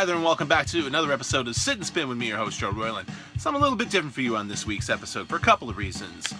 Hi there and welcome back to another episode of Sit and Spin with me, your host, Joe Royland. Something a little bit different for you on this week's episode for a couple of reasons.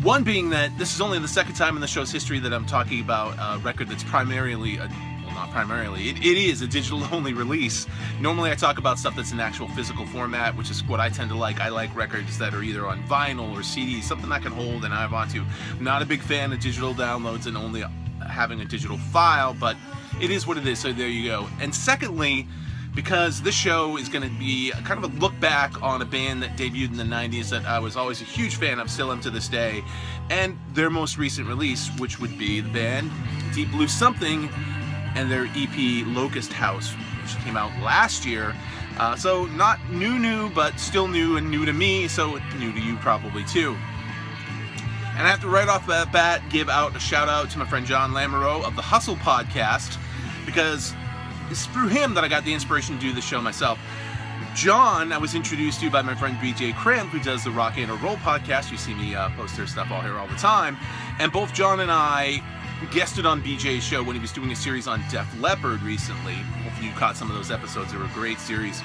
One being that this is only the second time in the show's history that I'm talking about a record that's primarily, not primarily, it is a digital-only release. Normally I talk about stuff that's in actual physical format, which is what I tend to like. I like records that are either on vinyl or CD, something I can hold and I want to. I'm not a big fan of digital downloads and only having a digital file, but it is what it is, so there you go. And secondly, because this show is going to be kind of a look back on a band that debuted in the 90s that I was always a huge fan of, still am to this day, and their most recent release, which would be the band Deep Blue Something and their EP Locust House, which came out last year. So not new, but still new and new to me, so new to you probably too. And I have to right off the bat give out a shout out to my friend John Lamoureux of the Hustle podcast, because it's through him that I got the inspiration to do the show myself. John, I was introduced to by my friend BJ Cramp, who does the Rock and Roll podcast. You see me post their stuff all here all the time. And both John and I guested on BJ's show when he was doing a series on Def Leppard recently. Hopefully you caught some of those episodes. They were a great series.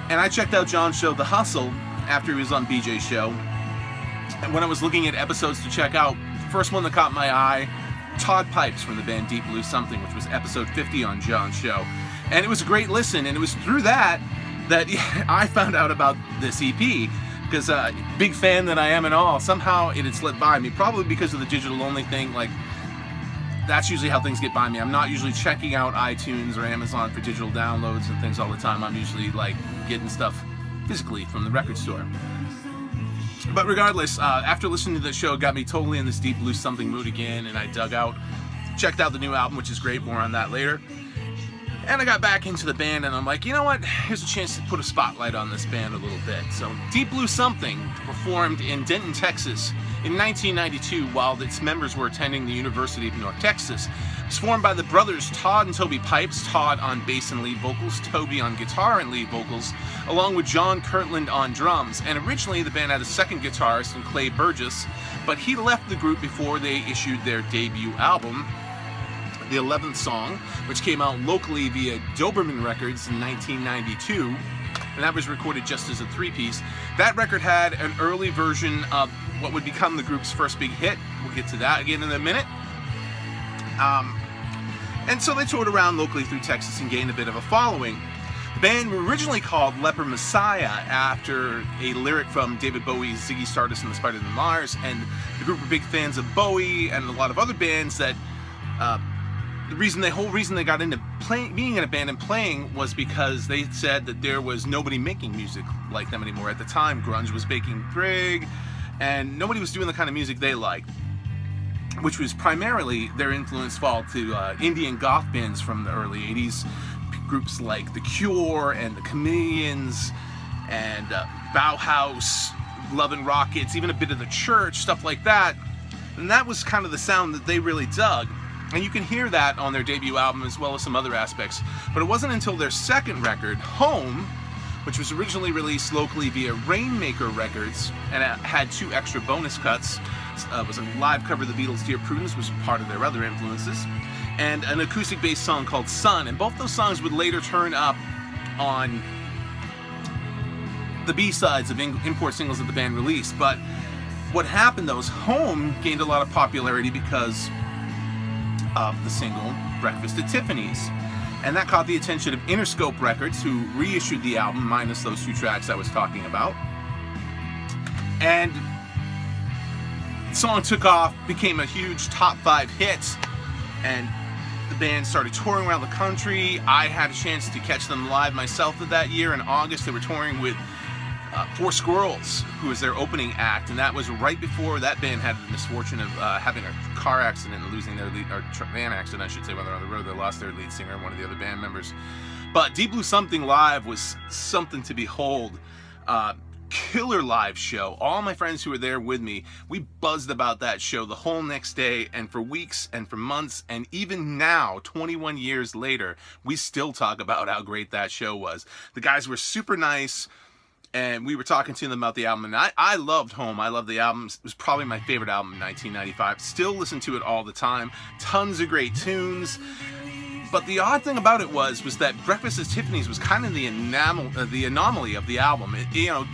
And I checked out John's show, The Hustle, after he was on BJ's show. And when I was looking at episodes to check out, the first one that caught my eye, Todd Pipes from the band Deep Blue Something, which was episode 50 on John's show. And it was a great listen, and it was through that I found out about this EP, because big fan that I am and all, somehow it had slipped by me, probably because of the digital-only thing. Like, that's usually how things get by me. I'm not usually checking out iTunes or Amazon for digital downloads and things all the time. I'm usually, like, getting stuff physically from the record store. But regardless, after listening to the show, it got me totally in this Deep Blue Something mood again, and I checked out the new album, which is great, more on that later. And I got back into the band, and I'm like, you know what, here's a chance to put a spotlight on this band a little bit. So Deep Blue Something were formed in Denton, Texas in 1992 while its members were attending the University of North Texas. It was formed by the brothers Todd and Toby Pipes, Todd on bass and lead vocals, Toby on guitar and lead vocals, along with John Kirtland on drums. And originally the band had a second guitarist, Clay Burgess, but he left the group before they issued their debut album, The 11th Song, which came out locally via Doberman Records in 1992, and that was recorded just as a three-piece. That record had an early version of what would become the group's first big hit. We'll get to that again in a minute. And so they toured around locally through Texas and gained a bit of a following. The band were originally called Leper Messiah after a lyric from David Bowie's Ziggy Stardust and the Spider-Man Mars, and the group were big fans of Bowie and a lot of other bands that the whole reason they got into being in a band and playing was because they said that there was nobody making music like them anymore. At the time, grunge was baking big, and nobody was doing the kind of music they liked, which was primarily their influence fall to Indian goth bands from the early 80s, groups like The Cure and The Chameleons and Bauhaus, Love and Rockets, even a bit of The Church, stuff like that. And that was kind of the sound that they really dug. And you can hear that on their debut album as well as some other aspects. But it wasn't until their second record, Home, which was originally released locally via Rainmaker Records, and it had 2 extra bonus cuts. It was a live cover of the Beatles' Dear Prudence, which was part of their other influences, and an acoustic-based song called Sun. And both those songs would later turn up on the B-sides of import singles that the band released. But what happened, though, is Home gained a lot of popularity because of the single Breakfast at Tiffany's. And that caught the attention of Interscope Records, who reissued the album minus those 2 tracks I was talking about. And the song took off, became a huge top 5 hit, and the band started touring around the country. I had a chance to catch them live myself that year in August. They were touring with Four Squirrels, who was their opening act, and that was right before that band had the misfortune of having a car accident and losing their lead, or van accident, I should say, when they're on the road. They lost their lead singer and one of the other band members. But Deep Blue Something live was something to behold. Killer live show. All my friends who were there with me, we buzzed about that show the whole next day, and for weeks and for months, and even now, 21 years later, we still talk about how great that show was. The guys were super nice, and we were talking to them about the album, and I loved Home. I loved the album. It was probably my favorite album in 1995. Still listen to it all the time. Tons of great tunes. But the odd thing about it was that Breakfast at Tiffany's was kind of the anomaly of the album.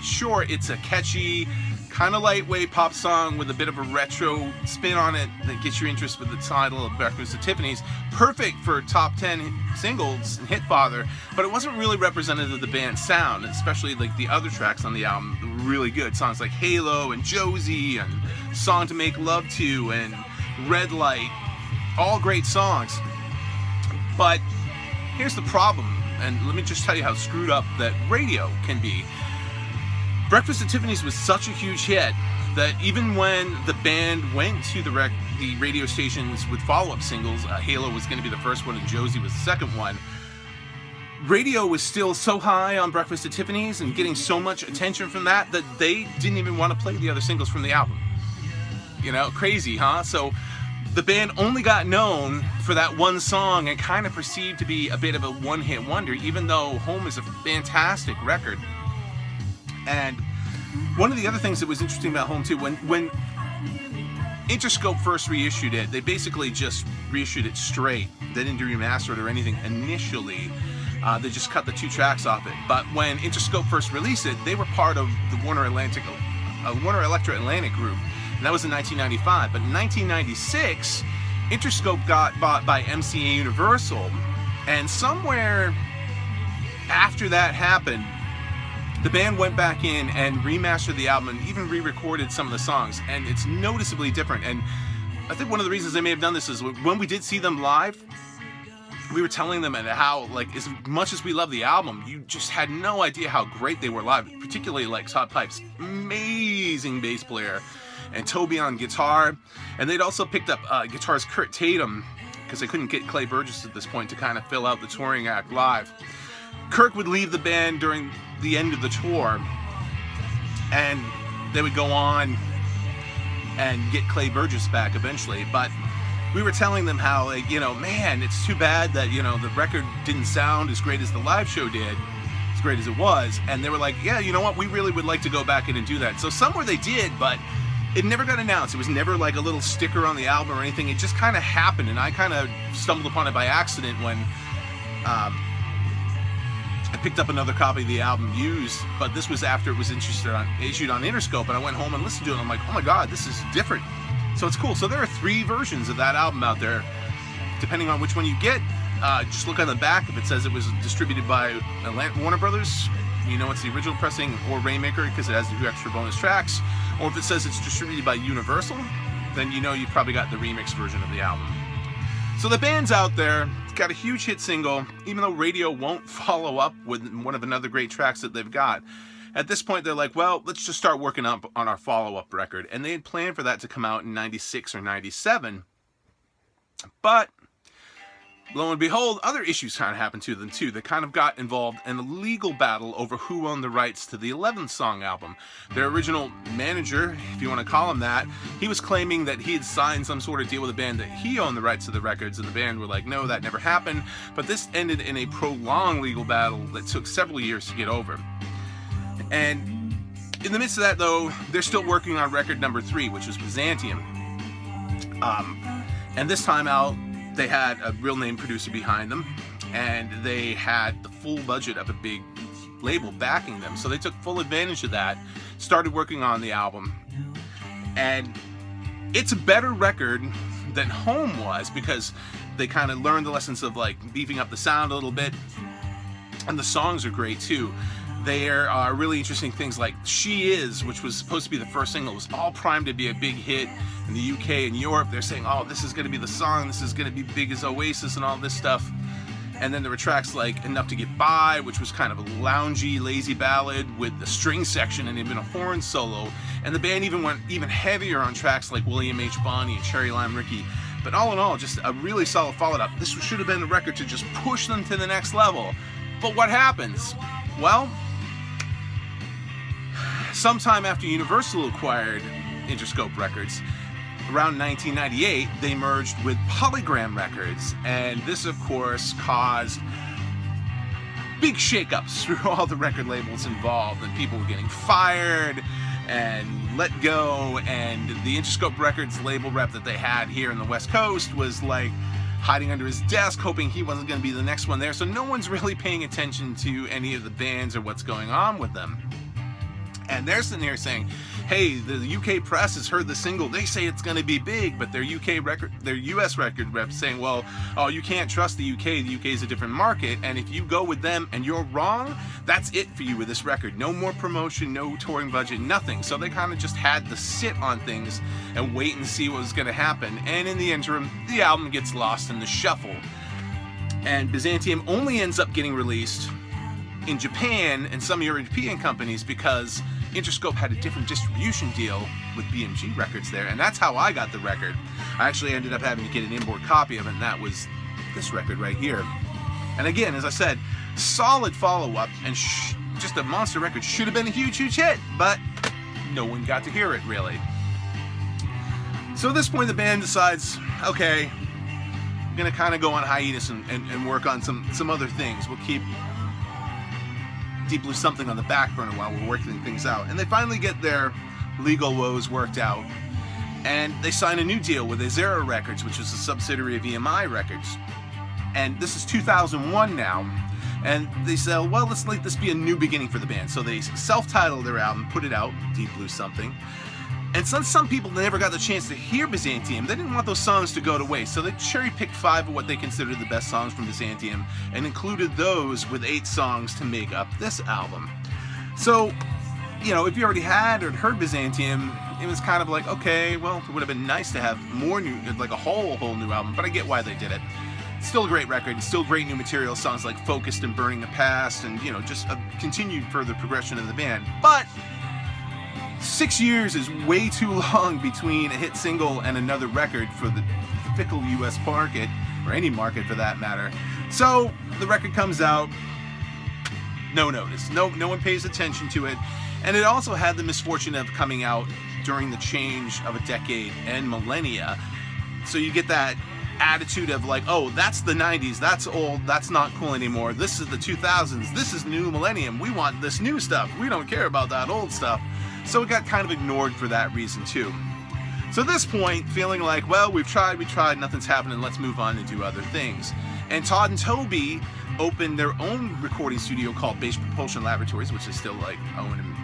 Sure, it's a catchy, kind of lightweight pop song with a bit of a retro spin on it that gets your interest with the title of Breakfast at Tiffany's. Perfect for top 10 singles and hit father, but it wasn't really representative of the band's sound, especially like the other tracks on the album were really good. Songs like Halo and Josie and Song to Make Love To and Red Light, all great songs. But here's the problem, and let me just tell you how screwed up that radio can be. Breakfast at Tiffany's was such a huge hit that even when the band went to the radio stations with follow-up singles, Halo was going to be the first one and Josie was the second one, radio was still so high on Breakfast at Tiffany's and getting so much attention from that they didn't even want to play the other singles from the album. Crazy, huh? So the band only got known for that one song and kind of perceived to be a bit of a one-hit wonder, even though Home is a fantastic record. And one of the other things that was interesting about Home too, when Interscope first reissued it, they basically just reissued it straight. They didn't remaster it or anything initially. They just cut the 2 tracks off it. But when Interscope first released it, they were part of the Warner Electra Atlantic group. And that was in 1995. But in 1996, Interscope got bought by MCA Universal. And somewhere after that happened, the band went back in and remastered the album and even re-recorded some of the songs. And it's noticeably different. And I think one of the reasons they may have done this is when we did see them live, we were telling them how, like, as much as we love the album, you just had no idea how great they were live. Particularly, like, Todd Pipes, amazing bass player, and Toby on guitar. And they'd also picked up guitarist Kurt Tatum, because they couldn't get Clay Burgess at this point to kind of fill out the touring act live. Kirk would leave the band during the end of the tour, and they would go on and get Clay Burgess back eventually. But we were telling them how, like, man, it's too bad that, the record didn't sound as great as the live show did, as great as it was. And they were like, yeah, you know what, we really would like to go back in and do that. So somewhere they did, but it never got announced. It was never like a little sticker on the album or anything. It just kind of happened, and I kind of stumbled upon it by accident when I picked up another copy of the album used, but this was after it was issued on Interscope, and I went home and listened to it, and I'm like, oh my god, this is different. So it's cool. So there are 3 versions of that album out there. Depending on which one you get, just look on the back. If it says it was distributed by Warner Brothers, it's the original pressing, or Rainmaker, because it has the 2 extra bonus tracks. Or if it says it's distributed by Universal, then you've probably got the remix version of the album. So the band's out there, got a huge hit single, even though radio won't follow up with one of another great tracks that they've got. At this point, they're like, well, let's just start working up on our follow-up record. And they had planned for that to come out in 96 or 97. But lo and behold, other issues kind of happened to them too. They kind of got involved in a legal battle over who owned the rights to the 11th song album. Their original manager, if you want to call him that, he was claiming that he had signed some sort of deal with the band that he owned the rights to the records, and the band were like, no, that never happened. But this ended in a prolonged legal battle that took several years to get over. And in the midst of that, though, they're still working on record number 3, which was Byzantium. And this time out, they had a real name producer behind them, and they had the full budget of a big label backing them. So they took full advantage of that, started working on the album. And it's a better record than Home was, because they kind of learned the lessons of, like, beefing up the sound a little bit. And the songs are great, too. There are really interesting things like She Is, which was supposed to be the first single. It was all primed to be a big hit in the UK and Europe. They're saying, oh, this is going to be the song, this is going to be big as Oasis and all this stuff. And then there were tracks like Enough to Get By, which was kind of a loungy, lazy ballad with a string section and even a horn solo. And the band even went even heavier on tracks like William H. Bonney and Cherry Lime Ricky. But all in all, just a really solid follow-up. This should have been the record to just push them to the next level. But what happens? Well, sometime after Universal acquired Interscope Records, around 1998, they merged with Polygram Records, and this, of course, caused big shakeups through all the record labels involved, and people were getting fired and let go, and the Interscope Records label rep that they had here in the West Coast was like, hiding under his desk, hoping he wasn't going to be the next one there. So no one's really paying attention to any of the bands or what's going on with them. And they're sitting here saying, hey, the UK press has heard the single. They say it's going to be big, but their US record reps saying, well, oh, you can't trust the UK. The UK is a different market. And if you go with them and you're wrong, that's it for you with this record. No more promotion, no touring budget, nothing. So they kind of just had to sit on things and wait and see what was going to happen. And in the interim, the album gets lost in the shuffle. And Byzantium only ends up getting released in Japan and some European companies because Interscope had a different distribution deal with BMG Records there, and that's how I got the record. I actually ended up having to get an import copy of it, and that was this record right here. And again, as I said, solid follow-up, and just a monster record. Should have been a huge, huge hit, but no one got to hear it, really. So at this point, the band decides, okay, I'm going to kind of go on hiatus and work on some other things. We'll keep Deep Blue Something on the back burner while we're working things out. And they finally get their legal woes worked out, and they sign a new deal with Azera Records, which is a subsidiary of EMI Records. And this is 2001 now, and they say, well, let's let this be a new beginning for the band. So they self-titled their album, put it out, Deep Blue Something. And since some people never got the chance to hear Byzantium, they didn't want those songs to go to waste. So they cherry-picked 5 of what they considered the best songs from Byzantium and included those with 8 songs to make up this album. So, you know, if you already had or heard Byzantium, it was kind of like, okay, well, it would have been nice to have more new, like a whole new album, but I get why they did it. Still a great record, still great new material, songs like Focused and Burning the Past, and, you know, just a continued further progression of the band. But 6 years is way too long between a hit single and another record for the fickle US market, or any market for that matter. So the record comes out, no notice, no one pays attention to it, and it also had the misfortune of coming out during the change of a decade and millennia. So you get that attitude of like, oh, that's the 90s, that's old, that's not cool anymore, this is the 2000s, this is new millennium, we want this new stuff, we don't care about that old stuff. So it got kind of ignored for that reason too. So at this point, feeling like, well, we tried, nothing's happening, let's move on and do other things. And Todd and Toby opened their own recording studio called Bass Propulsion Laboratories, which is still like own,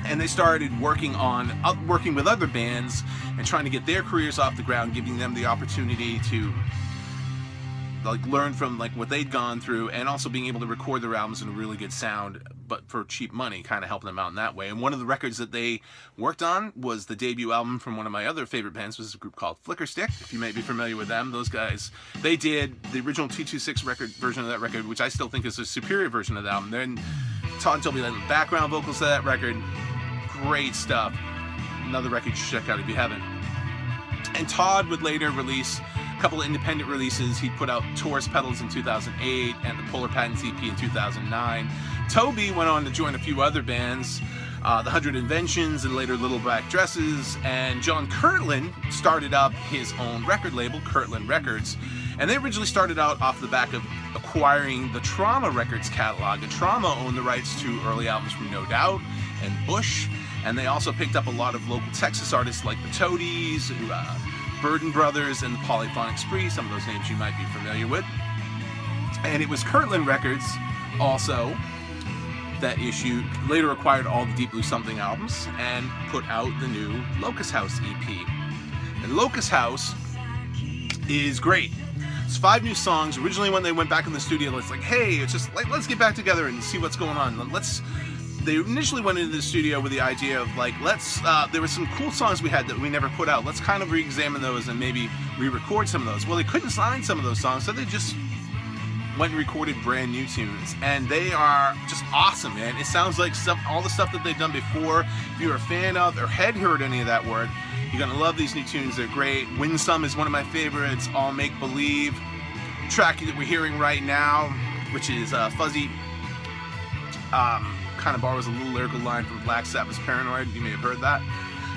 and they started working with other bands and trying to get their careers off the ground, giving them the opportunity to like learn from like what they'd gone through, and also being able to record their albums in a really good sound, but for cheap money, kind of helping them out in that way. And one of the records that they worked on was the debut album from one of my other favorite bands, was a group called Flicker Stick, if you may be familiar with them. Those guys, they did the original 226 record version of that record, which I still think is a superior version of the album. Then Todd and Toby led the background vocals to that record. Great stuff. Another record you should check out if you haven't. And Todd would later release a couple of independent releases. He put out Taurus Pedals in 2008 and the Polar Patents EP in 2009. Toby went on to join a few other bands, the 100 Inventions and later Little Black Dresses, and John Kirtland started up his own record label, Kirtland Records, and they originally started out off the back of acquiring the Trauma Records catalog, and Trauma owned the rights to early albums from No Doubt and Bush, and they also picked up a lot of local Texas artists like the Toadies, Burden Brothers, and the Polyphonic Spree, some of those names you might be familiar with. And it was Kirtland Records also that later acquired all the Deep Blue Something albums and put out the new Locust House EP. And Locust House is great. It's 5 new songs. Originally when they went back in the studio, it's like, hey, it's just like, let's get back together and see what's going on. They initially went into the studio with the idea of like, there were some cool songs we had that we never put out. Let's kind of re-examine those and maybe re-record some of those. Well, they couldn't sign some of those songs, so they just went and recorded brand new tunes, and they are just awesome, man. It sounds like all the stuff that they've done before. If you're a fan of or had heard any of that word, you're gonna love these new tunes. They're great. Win Some is one of my favorites. All Make Believe. Track that we're hearing right now, which is Fuzzy, kind of borrows a little lyrical line from Black Sabbath's Paranoid. You may have heard that.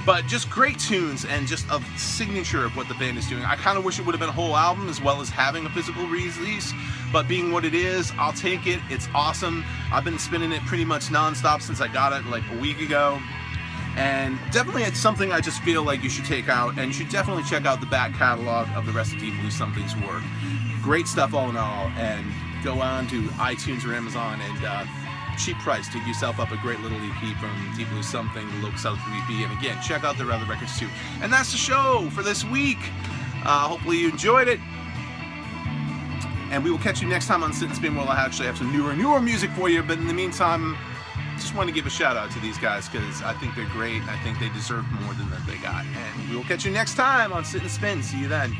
But just great tunes and just a signature of what the band is doing. I kind of wish it would have been a whole album as well as having a physical release, but being what it is, I'll take it. It's awesome. I've been spinning it pretty much non-stop since I got it like a week ago. And definitely it's something I just feel like you should take out, and you should definitely check out the back catalog of the rest of Deep Blue Something's work. Great stuff all in all, and go on to iTunes or Amazon and cheap price, dig yourself up a great little EP from Deep Blue Something, the Locust House EP, and again, check out their other records too. And that's the show for this week. Hopefully you enjoyed it. And we will catch you next time on Sit and Spin, where I'll actually have some newer music for you. But in the meantime, just want to give a shout out to these guys because I think they're great and I think they deserve more than that they got. And we will catch you next time on Sit and Spin. See you then.